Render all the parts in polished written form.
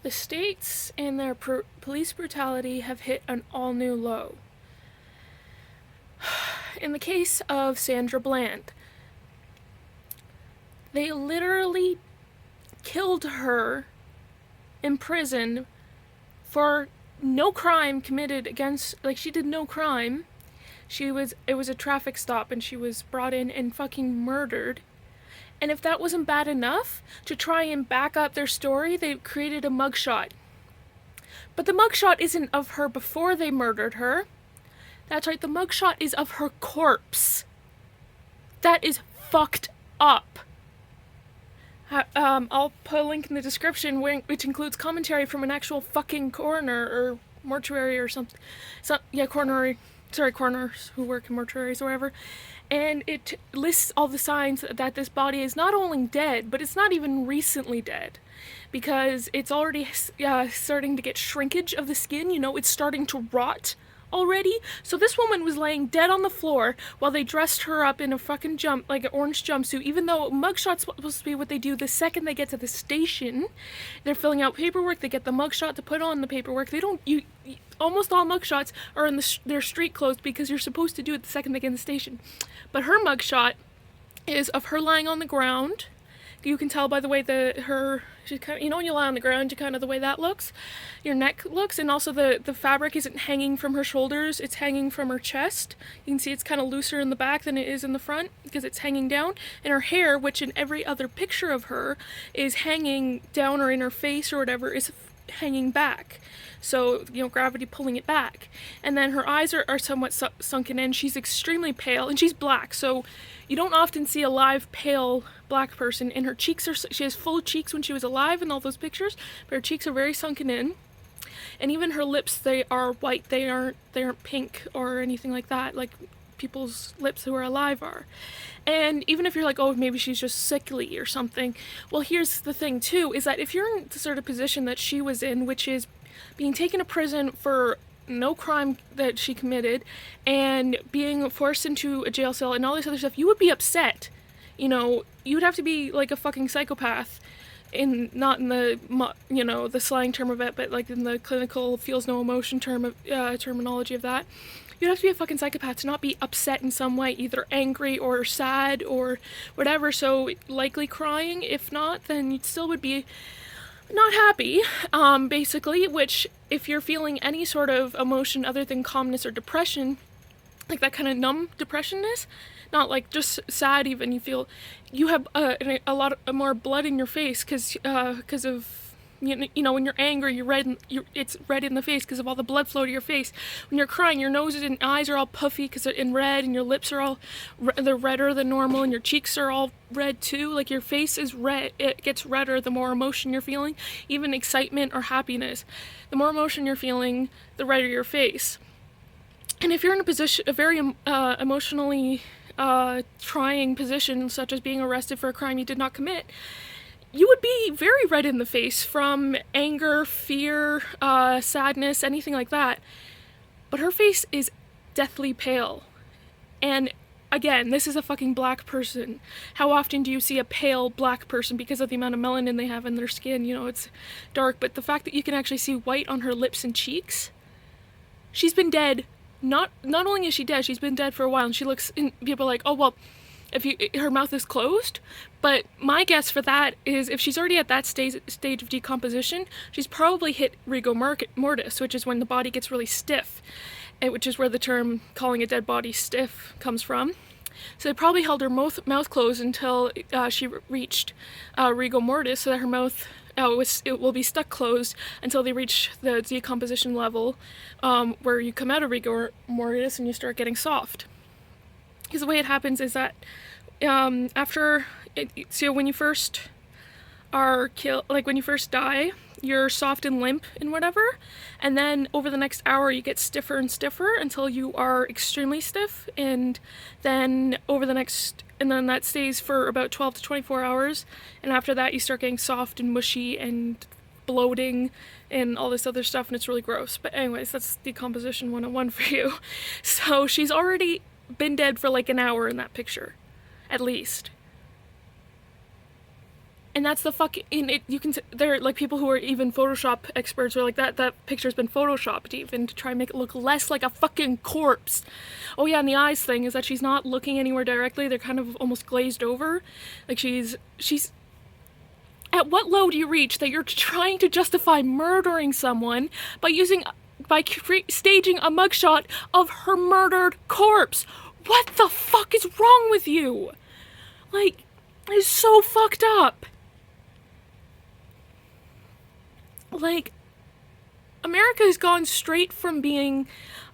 The states and their police brutality have hit an all-new low. In the case of Sandra Bland, they literally killed her in prison for no crime committed against, like, she did no crime. It was a traffic stop and she was brought in and fucking murdered. And if that wasn't bad enough, to try and back up their story, they created a mugshot. But the mugshot isn't of her before they murdered her. That's right, the mugshot is of her corpse. That is fucked up. I'll put a link in the description which includes commentary from an actual fucking coroner or mortuary or something. Coroners who work in mortuaries or whatever. And it lists all the signs that this body is not only dead, but it's not even recently dead. Because it's already starting to get shrinkage of the skin, it's starting to rot already. So this woman was laying dead on the floor while they dressed her up in a fucking like an orange jumpsuit, even though mugshot's supposed to be what they do the second they get to the station. They're filling out paperwork, they get the mugshot to put on the paperwork. They don't, almost all mugshots are in their street clothes because you're supposed to do it the second they get in the station. But her mugshot is of her lying on the ground. You can tell by the way she's kind of, when you lie on the ground, the way that looks, your neck looks, and also the fabric isn't hanging from her shoulders, it's hanging from her chest. You can see it's kind of looser in the back than it is in the front because it's hanging down. And her hair, which in every other picture of her is hanging down or in her face or whatever, is hanging back. So, gravity pulling it back. And then her eyes are somewhat sunken in. She's extremely pale, and she's black, so you don't often see a live pale black person. And her cheeks she has full cheeks when she was alive in all those pictures, but her cheeks are very sunken in. And even her lips, they are white. They aren't pink or anything like that, like people's lips who are alive are. And even if you're like, oh, maybe she's just sickly or something, well, here's the thing too, is that if you're in the sort of position that she was in, which is being taken to prison for no crime that she committed and being forced into a jail cell and all this other stuff, you would be upset. You'd have to be like a fucking psychopath, not in the the slang term of it, but like in the clinical feels no emotion terminology of that. You'd have to be a fucking psychopath to not be upset in some way, either angry or sad or whatever. So likely crying. If not, then you still would be not happy, basically, which if you're feeling any sort of emotion other than calmness or depression, like that kind of numb depressionness, not like just sad even, you have a lot more blood in your face because of, when you're angry, it's red in the face because of all the blood flow to your face. When you're crying, your nose and eyes are all puffy because they're in red, and your lips are all they're redder than normal, and your cheeks are all red too. Like your face is red. It gets redder the more emotion you're feeling, even excitement or happiness. The more emotion you're feeling, the redder your face. And if you're in a very emotionally trying position, such as being arrested for a crime you did not commit, you would be very red in the face from anger, fear, sadness, anything like that. But her face is deathly pale. And again, this is a fucking black person. How often do you see a pale black person because of the amount of melanin they have in their skin? It's dark, but the fact that you can actually see white on her lips and cheeks, she's been dead. Not only is she dead, she's been dead for a while, and people are like, oh, well, her mouth is closed, but my guess for that is if she's already at that stage of decomposition, she's probably hit rigor mortis, which is when the body gets really stiff, which is where the term calling a dead body stiff comes from. So they probably held her mouth closed until she reached rigor mortis, so that her mouth it will be stuck closed until they reach the decomposition level, where you come out of rigor mortis and you start getting soft. Because the way it happens is that so when you first are killed, like when you first die, you're soft and limp and whatever, and then over the next hour you get stiffer and stiffer until you are extremely stiff, and then that stays for about 12 to 24 hours, and after that you start getting soft and mushy and bloating and all this other stuff, and it's really gross. But anyways, that's decomposition 101 for you. So she's already been dead for like an hour in that picture, at least. And that's the fucking, you can, there are like people who are even Photoshop experts are like, that picture's been Photoshopped even to try and make it look less like a fucking corpse. Oh yeah, and the eyes thing is that she's not looking anywhere directly, they're kind of almost glazed over. Like she's, at what low do you reach that you're trying to justify murdering someone by staging a mugshot of her murdered corpse? What the fuck is wrong with you? Like, it's so fucked up. Like, America has gone straight from being,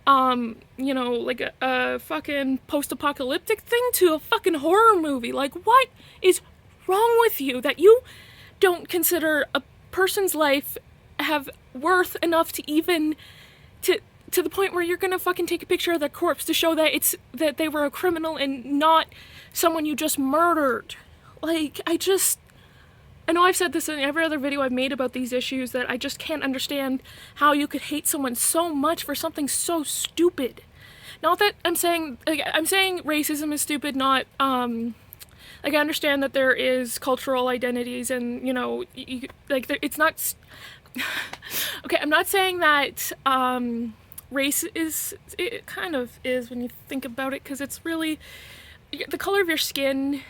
like a fucking post-apocalyptic thing to a fucking horror movie. Like, what is wrong with you that you don't consider a person's life have worth enough to even to the point where you're gonna fucking take a picture of their corpse to show that they were a criminal and not someone you just murdered. Like, I know I've said this in every other video I've made about these issues, that I just can't understand how you could hate someone so much for something so stupid. Not that I'm saying racism is stupid, not, like, I understand that there is cultural identities and, it's not, okay, I'm not saying that, race it kind of is when you think about it, because it's really, the color of your skin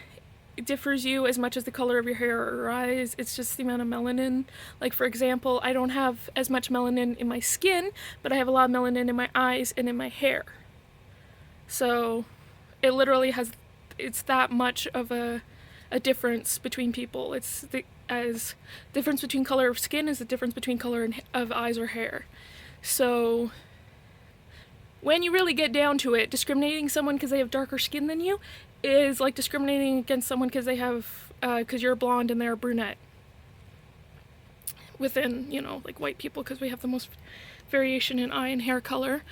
differs you as much as the color of your hair or eyes. It's just the amount of melanin. Like, for example, I don't have as much melanin in my skin, but I have a lot of melanin in my eyes and in my hair. So it literally it's that much of a difference between people. It's as difference between color of skin is the difference between color of eyes or hair. So when you really get down to it, discriminating someone because they have darker skin than you is like discriminating against someone because they have, because you're blonde and they're brunette. Within, like white people, because we have the most variation in eye and hair color.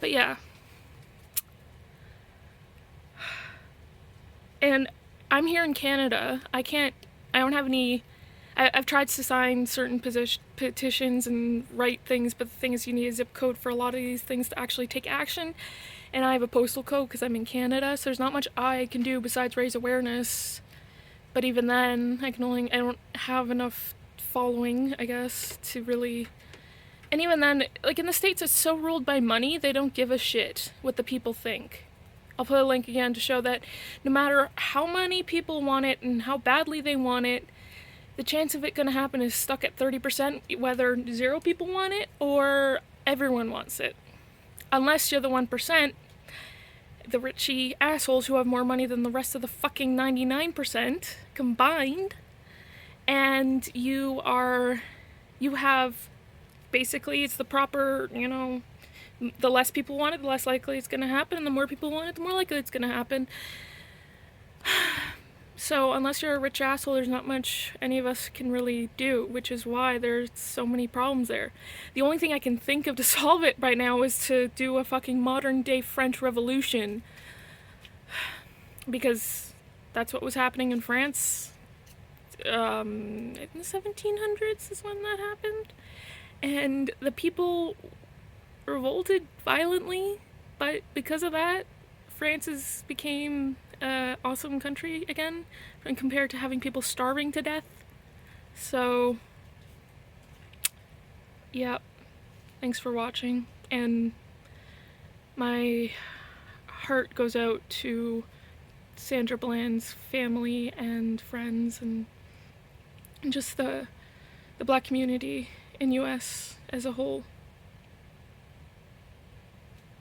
But yeah. And I'm here in Canada. I don't have any, I've tried to sign certain petitions and write things, but the thing is you need a zip code for a lot of these things to actually take action. And I have a postal code because I'm in Canada, so there's not much I can do besides raise awareness. But even then, I don't have enough following, I guess, to really... And even then, like in the States, it's so ruled by money, they don't give a shit what the people think. I'll put a link again to show that no matter how many people want it and how badly they want it, the chance of it gonna happen is stuck at 30%, whether 0 people want it or everyone wants it. Unless you're the 1%, the richy assholes who have more money than the rest of the fucking 99% combined, and you have, basically, it's the proper, the less people want it, the less likely it's gonna happen, and the more people want it, the more likely it's gonna happen. So unless you're a rich asshole, there's not much any of us can really do, which is why there's so many problems there. The only thing I can think of to solve it right now is to do a fucking modern day French Revolution. Because that's what was happening in France. In the 1700s is when that happened. And the people revolted violently, but because of that, France became an awesome country again, and compared to having people starving to death. So, yeah, thanks for watching, and my heart goes out to Sandra Bland's family and friends, and just the Black community in US as a whole.